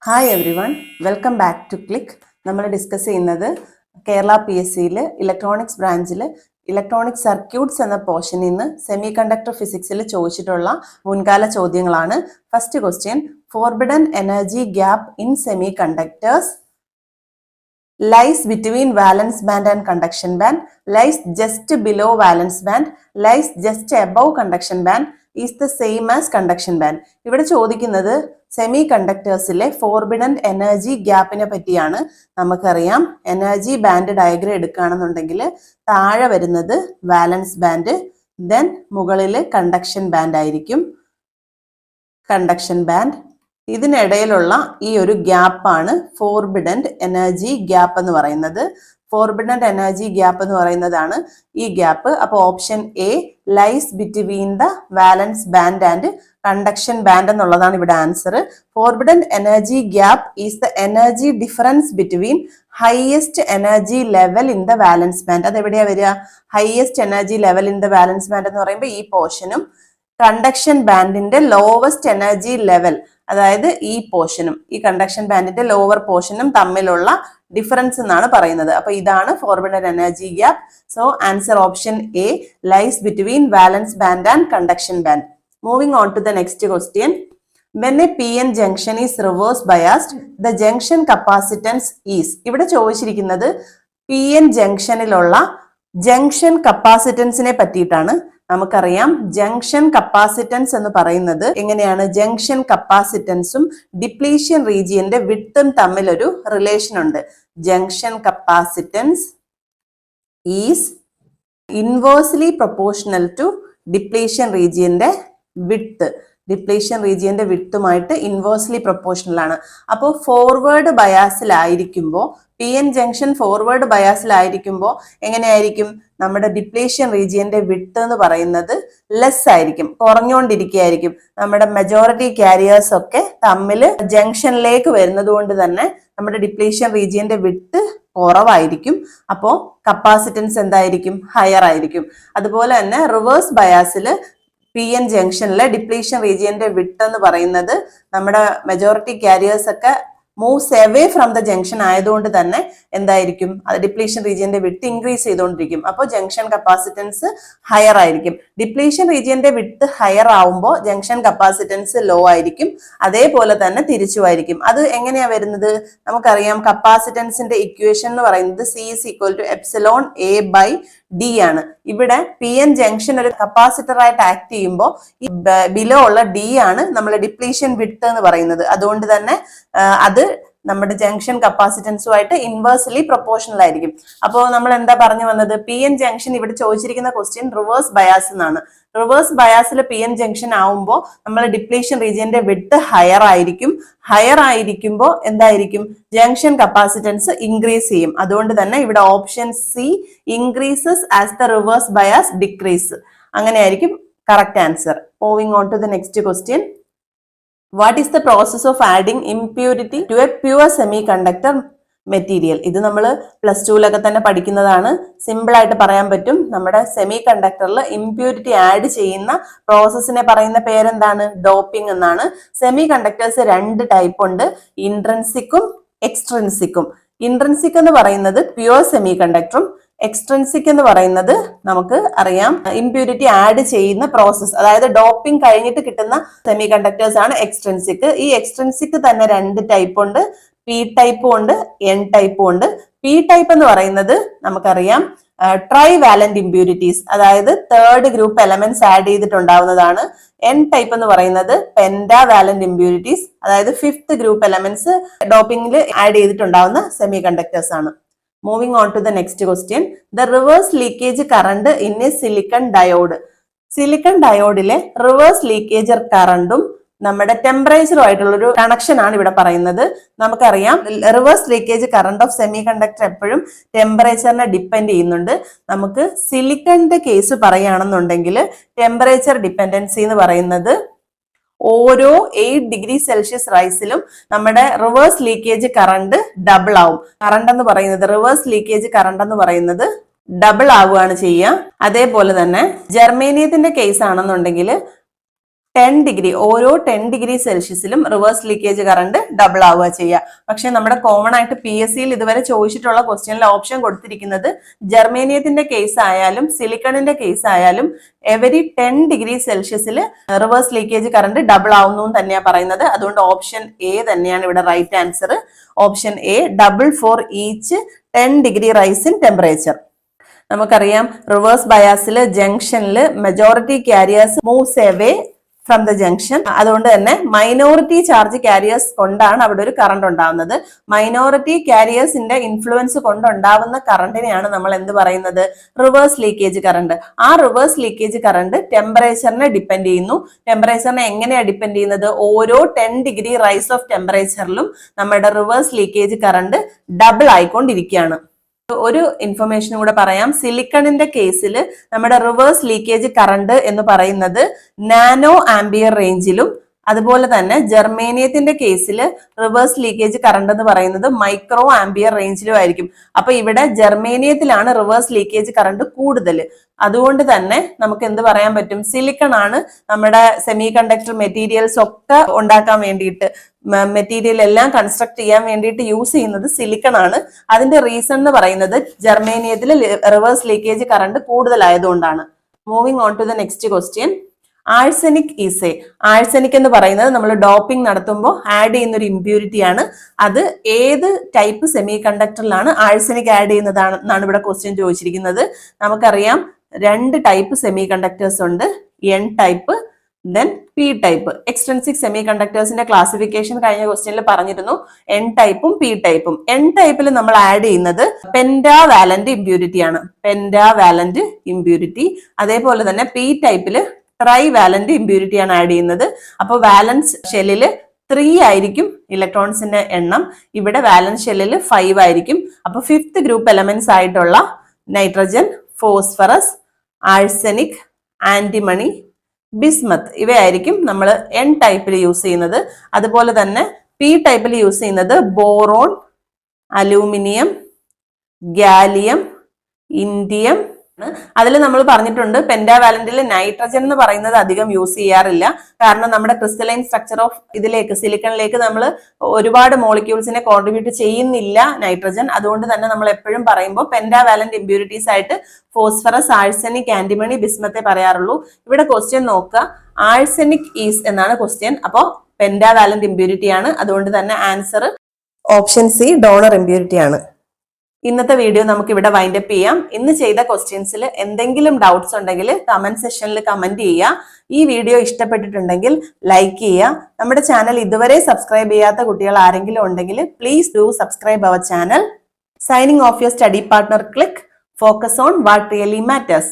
Hi everyone, welcome back to Click. നമ്മൾ discuss ചെയ്യുന്നത് കേരള PSCയിൽ ഇലക്ട്രോണിക്സ് ബ്രാഞ്ചിൽ ഇലക്ട്രോണിക് സർക്യൂട്ട്സ് എന്ന പോർഷനിൽ നിന്ന് സെമി കണ്ടക്ടർ ഫിസിക്സിൽ ചോദിച്ചിട്ടുള്ള മുൻകാല ചോദ്യങ്ങളാണ്. First question, forbidden energy gap in semiconductors lies between valence band and conduction band, lies just below valence band, lies just above conduction band, is the same as conduction band. ഇവിടെ ചോദിക്കുന്നത് semi കണ്ടക്ടേഴ്സിലെ forbidden energy ഗ്യാപ്പിനെ പറ്റിയാണ്. നമുക്കറിയാം, energy band diagram എടുക്കുകയാണെന്നുണ്ടെങ്കിൽ താഴെ വരുന്നത് വാലൻസ് band, then മുകളിൽ conduction band ആയിരിക്കും. Conduction band, ഇതിനിടയിലുള്ള ഈ ഒരു ഗ്യാപ്പാണ് ഫോർബിഡൻറ്റ് എനർജി ഗ്യാപ്പ് എന്ന് പറയുന്നത്. ഫോർബിഡൻറ്റ് എനർജി ഗ്യാപ്പ് എന്ന് പറയുന്നതാണ് ഈ ഗ്യാപ്പ്. അപ്പോൾ option A, lies between the valence band and conduction band എന്നുള്ളതാണ് ഇവിടെ answer. Forbidden energy gap is the energy difference between highest energy level in the valence band. അത് എവിടെയാ വരിക? Highest energy level in the valence band എന്ന് പറയുമ്പോൾ ഈ പോർഷനും conduction ബാൻഡിന്റെ ലോവസ്റ്റ് എനർജി ലെവൽ, അതായത് ഈ പോർഷനും ഈ കണ്ടക്ഷൻ ബാൻഡിന്റെ ലോവർ പോർഷനും തമ്മിലുള്ള ഡിഫറൻസ് എന്നാണ് പറയുന്നത്. അപ്പൊ ഇതാണ് forbidden energy gap. So answer option A, lies between valence band and conduction band. Moving on to the next question. When a PN junction is reverse biased, the junction capacitance is. ഇവിടെ ചോദിച്ചിരിക്കുന്നത് PN ജംഗ്ഷനിലുള്ള junction കപ്പാസിറ്റൻസിനെ പറ്റിയിട്ടാണ്. നമുക്കറിയാം, junction capacitance എന്ന് പറയുന്നത് എങ്ങനെയാണ്? Junction കപ്പാസിറ്റൻസും depletion റീജിയന്റെ വിഡ്ത്തും തമ്മിലൊരു relation ഉണ്ട്. Junction capacitance is inversely proportional to depletion റീജിയന്റെ വിഡ്ത്ത്. ഡിപ്ലീഷൻ റീജിയന്റെ വിഡ്ത്തുമായിട്ട് ഇൻവേഴ്സ്ലി പ്രൊപ്പോർഷണൽ ആണ്. അപ്പോൾ ഫോർവേഡ് ബയാസിലായിരിക്കുമ്പോൾ, PN ജംഗ്ഷൻ ഫോർവേഡ് ബയാസിലായിരിക്കുമ്പോൾ എങ്ങനെയായിരിക്കും? നമ്മുടെ ഡിപ്ലീഷൻ റീജിയന്റെ വിഡ്ത്ത് എന്ന് പറയുന്നത് ലെസ് ആയിരിക്കും, കുറഞ്ഞുകൊണ്ടിരിക്കുകയായിരിക്കും. നമ്മുടെ മെജോറിറ്റി ക്യാരിയേഴ്സ് ഒക്കെ തമ്മിൽ ജംഗ്ഷനിലേക്ക് വരുന്നത് കൊണ്ട് തന്നെ നമ്മുടെ ഡിപ്ലീഷൻ റീജിയന്റെ വിഡ്ത്ത് കുറവായിരിക്കും. അപ്പോൾ കപ്പാസിറ്റൻസ് എന്തായിരിക്കും? ഹയർ ആയിരിക്കും. അതുപോലെ തന്നെ റിവേഴ്സ് ബയാസിൽ PN ജംഗ്ഷനിലെ ഡിപ്ലീഷൻ റീജിയന്റെ വിഡ്ത്ത് എന്ന് പറയുന്നത് നമ്മുടെ മെജോറിറ്റി ക്യാരിയേഴ്സ് ഒക്കെ moves away from the junction ആയതുകൊണ്ട് തന്നെ എന്തായിരിക്കും? അത് ഡിപ്ലീഷൻ റീജിയന്റെ വിഡ്ത്ത് ഇൻക്രീസ് ചെയ്തുകൊണ്ടിരിക്കും. അപ്പോൾ ജംഗ്ഷൻ കപ്പാസിറ്റൻസ് ഹയർ ആയിരിക്കും. ഡിപ്ലീഷൻ റീജിയന്റെ വിഡ്ത്ത് ഹയർ ആവുമ്പോൾ ജംഗ്ഷൻ കപ്പാസിറ്റൻസ് ലോ ആയിരിക്കും. അതേപോലെ തന്നെ തിരിച്ചുമായിരിക്കും. അത് എങ്ങനെയാ വരുന്നത്? നമുക്കറിയാം, കപ്പാസിറ്റൻസിന്റെ ഇക്വേഷൻ എന്ന് പറയുന്നത് C is equal to epsilon A by D ആണ്. ഇവിടെ PN ജംഗ്ഷൻ ഒരു കപ്പാസിറ്റർ ആയിട്ട് ആക്ട് ചെയ്യുമ്പോൾ ഈ ബിലോ ഉള്ള D ആണ് നമ്മൾ ഡിപ്ലീഷൻ വിഡ്ത്ത് എന്ന് പറയുന്നത്. അതുകൊണ്ട് തന്നെ അത് നമ്മുടെ ജംഗ്ഷൻ കപ്പാസിറ്റൻസുമായിട്ട് ഇൻവേഴ്സ്ലി പ്രൊപ്പോർഷണൽ ആയിരിക്കും. അപ്പോൾ നമ്മൾ എന്താ പറഞ്ഞു വന്നത്? PN ജംഗ്ഷൻ ഇവിടെ ചോദിച്ചിരിക്കുന്ന ക്വസ്റ്റ്യൻ റിവേഴ്സ് ബയാസ് എന്നാണ്. റിവേഴ്സ് ബയാസിൽ PN ജംഗ്ഷൻ ആവുമ്പോൾ നമ്മൾ ഡിപ്ലീഷൻ റീജിയന്റെ വിഡ്ത്ത് ഹയർ ആയിരിക്കും. ഹയർ ആയിരിക്കുമ്പോൾ എന്തായിരിക്കും? ജംഗ്ഷൻ കപ്പാസിറ്റൻസ് ഇൻക്രീസ് ചെയ്യും. അതുകൊണ്ട് തന്നെ ഇവിടെ option C, increases as the reverse bias decrease, അങ്ങനെയായിരിക്കും correct answer. Moving on to the next question. What is the process of adding impurity to a pure semiconductor material? ഇത് നമ്മൾ +2 തന്നെ പഠിക്കുന്നതാണ്. Simple ആയിട്ട് പറയാൻ പറ്റും. നമ്മുടെ സെമി കണ്ടക്ടറിൽ ഇംപ്യൂരിറ്റി ആഡ് ചെയ്യുന്ന പ്രോസസ്സിനെ പറയുന്ന പേരെന്താണ്? ഡോപ്പിംഗ് എന്നാണ്. സെമി കണ്ടക്ടേഴ്സ് 2 ടൈപ്പ് ഉണ്ട്, ഇൻട്രൻസിക്കും എക്സ്ട്രിൻസിക്കും. ഇൻട്രൻസിക് എന്ന് പറയുന്നത് പ്യുവർ സെമി കണ്ടക്ടറും, എക്സ്ട്രിൻസിക് എന്ന് പറയുന്നത് നമുക്ക് അറിയാം ഇംപ്യൂരിറ്റി ആഡ് ചെയ്യുന്ന പ്രോസസ്, അതായത് ഡോപ്പിംഗ് കഴിഞ്ഞിട്ട് കിട്ടുന്ന സെമി കണ്ടക്ടേഴ്സ് ആണ് എക്സ്ട്രിൻസിക്. ഈ എക്സ്ട്രിൻസിക് തന്നെ 2 ടൈപ്പ് ഉണ്ട്, P ടൈപ്പും ഉണ്ട്, N ടൈപ്പും ഉണ്ട്. P ടൈപ്പ് എന്ന് പറയുന്നത് നമുക്കറിയാം ട്രൈ വാലന്റ് ഇംപ്യൂരിറ്റീസ്, അതായത് 3rd ഗ്രൂപ്പ് എലമെന്റ്സ് ആഡ് ചെയ്തിട്ടുണ്ടാവുന്നതാണ്. N ടൈപ്പ് എന്ന് പറയുന്നത് പെന്റാ വാലന്റ് ഇംപ്യൂരിറ്റീസ്, അതായത് 5th ഗ്രൂപ്പ് എലമെന്റ്സ് ഡോപ്പിംഗിൽ ആഡ് ചെയ്തിട്ടുണ്ടാവുന്ന സെമി കണ്ടക്ടേഴ്സ് ആണ്. Moving on to the next question. The reverse leakage current in a silicon diode. Silicon ഡയോഡിലെ reverse leakage കറണ്ടും നമ്മുടെ ടെമ്പറേച്ചറും ആയിട്ടുള്ളൊരു കണക്ഷൻ ആണ് ഇവിടെ പറയുന്നത്. നമുക്കറിയാം, reverse leakage current of semiconductor എപ്പോഴും ടെമ്പറേച്ചറിനെ ഡിപ്പെൻഡ് ചെയ്യുന്നുണ്ട്. നമുക്ക് സിലിക്കണിന്റെ കേസ് പറയുകയാണെന്നുണ്ടെങ്കിൽ ടെമ്പറേച്ചർ ഡിപ്പെൻഡൻസി എന്ന് പറയുന്നത് ഓരോ 8 ഡിഗ്രി സെൽഷ്യസ് റൈസിലും നമ്മുടെ റിവേഴ്സ് ലീക്കേജ് കറണ്ട് ഡബിൾ ആവും. കറണ്ട് എന്ന് പറയുന്നത്, റിവേഴ്സ് ലീക്കേജ് കറണ്ട് എന്ന് പറയുന്നത് ഡബിൾ ആവുകയാണ് ചെയ്യുക. അതേപോലെ തന്നെ ജർമേനിയത്തിന്റെ കേസ് ആണെന്നുണ്ടെങ്കിൽ 10 ഡിഗ്രി ഓരോ 10 ഡിഗ്രി സെൽഷ്യസിലും റിവേഴ്സ് ലീക്കേജ് കറണ്ട് ഡബിൾ ആവുക ചെയ്യുക. പക്ഷെ നമ്മുടെ കോമൺ ആയിട്ട് PSC ഇതുവരെ ചോദിച്ചിട്ടുള്ള ക്വസ്റ്റ്യനിൽ ഓപ്ഷൻ കൊടുത്തിരിക്കുന്നത് ജർമേനിയത്തിന്റെ കേസ് ആയാലും സിലിക്കണിന്റെ കേസ് ആയാലും എവരി 10 ഡിഗ്രി സെൽഷ്യസിൽ റിവേഴ്സ് ലീക്കേജ് കറണ്ട് ഡബിൾ ആവുന്നു തന്നെയാണ് പറയുന്നത്. അതുകൊണ്ട് ഓപ്ഷൻ എ തന്നെയാണ് ഇവിടെ right answer. Option A double for each 10 degree rise in temperature. നമുക്കറിയാം റിവേഴ്സ് ബയാസിൽ ജംഗ്ഷനിൽ majority carriers moves away from the junction. അതുകൊണ്ട് തന്നെ മൈനോറിറ്റി ചാർജ് ക്യാരിയേഴ്സ് കൊണ്ടാണ് അവിടെ ഒരു കറണ്ട് ഉണ്ടാവുന്നത്. മൈനോറിറ്റി ക്യാരിയേഴ്സിന്റെ ഇൻഫ്ലുവൻസ് കൊണ്ടുണ്ടാവുന്ന കറണ്ടിനെയാണ് നമ്മൾ എന്ത് പറയുന്നത്? Reverse leakage current. ആ റിവേഴ്സ് ലീക്കേജ് കറണ്ട് ടെമ്പറേച്ചറിനെ ഡിപ്പെൻഡ് ചെയ്യുന്നു. ടെമ്പറേച്ചറിനെ എങ്ങനെയാണ് ഡിപ്പെൻഡ് ചെയ്യുന്നത്? ഓരോ 10 ഡിഗ്രി റൈസ് ഓഫ് ടെമ്പറേച്ചറിലും നമ്മുടെ റിവേഴ്സ് ലീക്കേജ് കറണ്ട് ഡബിൾ ആയിക്കൊണ്ടിരിക്കുകയാണ്. ഒരു ഇൻഫർമേഷൻ കൂടെ പറയാം. സിലിക്കണിന്റെ കേസിൽ നമ്മുടെ റിവേഴ്സ് ലീക്കേജ് കറണ്ട് എന്ന് പറയുന്നത് നാനോ ആംബിയർ റേഞ്ചിലും, അതുപോലെ തന്നെ ജർമേനിയത്തിന്റെ കേസിൽ റിവേഴ്സ് ലീക്കേജ് കറണ്ട് എന്ന് പറയുന്നത് മൈക്രോ ആംബിയർ റേഞ്ചിലും ആയിരിക്കും. അപ്പൊ ഇവിടെ ജർമേനിയത്തിലാണ് റിവേഴ്സ് ലീക്കേജ് കറണ്ട് കൂടുതൽ. അതുകൊണ്ട് തന്നെ നമുക്ക് എന്ത് പറയാൻ പറ്റും? സിലിക്കൺ ആണ് നമ്മുടെ സെമി കണ്ടക്ടർ മെറ്റീരിയൽസ് ഒക്കെ ഉണ്ടാക്കാൻ വേണ്ടിയിട്ട്, മെറ്റീരിയൽ എല്ലാം കൺസ്ട്രക്ട് ചെയ്യാൻ വേണ്ടിയിട്ട് യൂസ് ചെയ്യുന്നത് സിലിക്കൺ ആണ്. അതിന്റെ റീസൺ എന്ന് പറയുന്നത് ജർമേനിയത്തിൽ റിവേഴ്സ് ലീക്കേജ് കറണ്ട് കൂടുതലായതുകൊണ്ടാണ്. Moving on to the next question. Arsenic is a. Arsenic എന്ന് പറയുന്നത് നമ്മൾ ഡോപ്പിംഗ് നടത്തുമ്പോൾ ആഡ് ചെയ്യുന്ന ഒരു ഇമ്പ്യൂരിറ്റി ആണ്. അത് ഏത് ടൈപ്പ് സെമി കണ്ടക്ടറിലാണ് ആഴ്സനിക് ആഡ് ചെയ്യുന്നതാണെന്നാണ് ഇവിടെ ക്വസ്റ്റ്യൻ ചോദിച്ചിരിക്കുന്നത്. നമുക്കറിയാം 2 ടൈപ്പ് സെമി കണ്ടക്ടേഴ്സ് ഉണ്ട്, N type then P type. Extrinsic സെമി കണ്ടക്ടേഴ്സിന്റെ ക്ലാസിഫിക്കേഷൻ കഴിഞ്ഞ ക്വസ്റ്റ്യനിൽ പറഞ്ഞിരുന്നു, N ടൈപ്പും P ടൈപ്പും. N ടൈപ്പിൽ നമ്മൾ ആഡ് ചെയ്യുന്നത് പെന്റാവാലന്റ് ഇമ്പ്യൂരിറ്റി ആണ്, പെന്റാവാലന്റ് ഇമ്പ്യൂരിറ്റി. അതേപോലെ തന്നെ P ടൈപ്പില് ട്രൈ വാലന്റ് ഇമ്പ്യൂരിറ്റി ആണ് ആഡ് ചെയ്യുന്നത്. അപ്പൊ വാലൻസ് ഷെല്ലില് 3 ആയിരിക്കും ഇലക്ട്രോൺസിന്റെ എണ്ണം, ഇവിടെ വാലൻസ് ഷെല്ലിൽ 5 ആയിരിക്കും. അപ്പൊ 5th ഗ്രൂപ്പ് എലമെന്റ്സ് ആയിട്ടുള്ള nitrogen, phosphorus, arsenic, antimony, bismuth ഇവയായിരിക്കും നമ്മൾ N ടൈപ്പിൽ യൂസ് ചെയ്യുന്നത്. അതുപോലെ തന്നെ P ടൈപ്പിൽ യൂസ് ചെയ്യുന്നത് ബോറോൺ, അലൂമിനിയം, ഗാലിയം, ഇൻഡിയം. അതിൽ നമ്മൾ പറഞ്ഞിട്ടുണ്ട് പെന്റാവാലന്റിൽ നൈട്രജൻ എന്ന് പറയുന്നത് അധികം യൂസ് ചെയ്യാറില്ല. കാരണം നമ്മുടെ ക്രിസ്റ്റലൈൻ സ്ട്രക്ചർ ഓഫ് ഇതിലേക്ക് സിലിക്കണിലേക്ക് നമ്മൾ ഒരുപാട് മോളിക്യൂൾസിനെ കോൺട്രിബ്യൂട്ട് ചെയ്യുന്നില്ല നൈട്രജൻ. അതുകൊണ്ട് തന്നെ നമ്മൾ എപ്പോഴും പറയുമ്പോൾ പെന്റാവാലന്റ് ഇമ്പ്യൂരിറ്റീസ് ആയിട്ട് ഫോസ്ഫറസ്, ആഴ്സനിക്, ആന്റിമണി, ബിസ്മത്തെ പറയാറുള്ളൂ. ഇവിടെ ക്വസ്റ്റ്യൻ നോക്കുക, ആഴ്സനിക് ഈസ് എന്നാണ് ക്വസ്റ്റ്യൻ. അപ്പോൾ പെന്റാവാലന്റ് ഇമ്പ്യൂരിറ്റി ആണ്. അതുകൊണ്ട് തന്നെ answer option C donor impurity ആണ്. ഇന്നത്തെ വീഡിയോ നമുക്ക് ഇവിടെ വൈൻഡപ്പ് ചെയ്യാം. ഇന്ന് ചെയ്ത ക്വസ്റ്റ്യൻസിൽ എന്തെങ്കിലും ഡൗട്ട്സ് ഉണ്ടെങ്കിൽ കമന്റ് സെക്ഷനിൽ കമന്റ് ചെയ്യുക. ഈ വീഡിയോ ഇഷ്ടപ്പെട്ടിട്ടുണ്ടെങ്കിൽ ലൈക്ക് ചെയ്യുക. നമ്മുടെ ചാനൽ ഇതുവരെ സബ്സ്ക്രൈബ് ചെയ്യാത്ത കുട്ടികൾ ആരെങ്കിലും ഉണ്ടെങ്കിൽ please do subscribe our channel. Signing off your study partner Click. Focus on what really matters.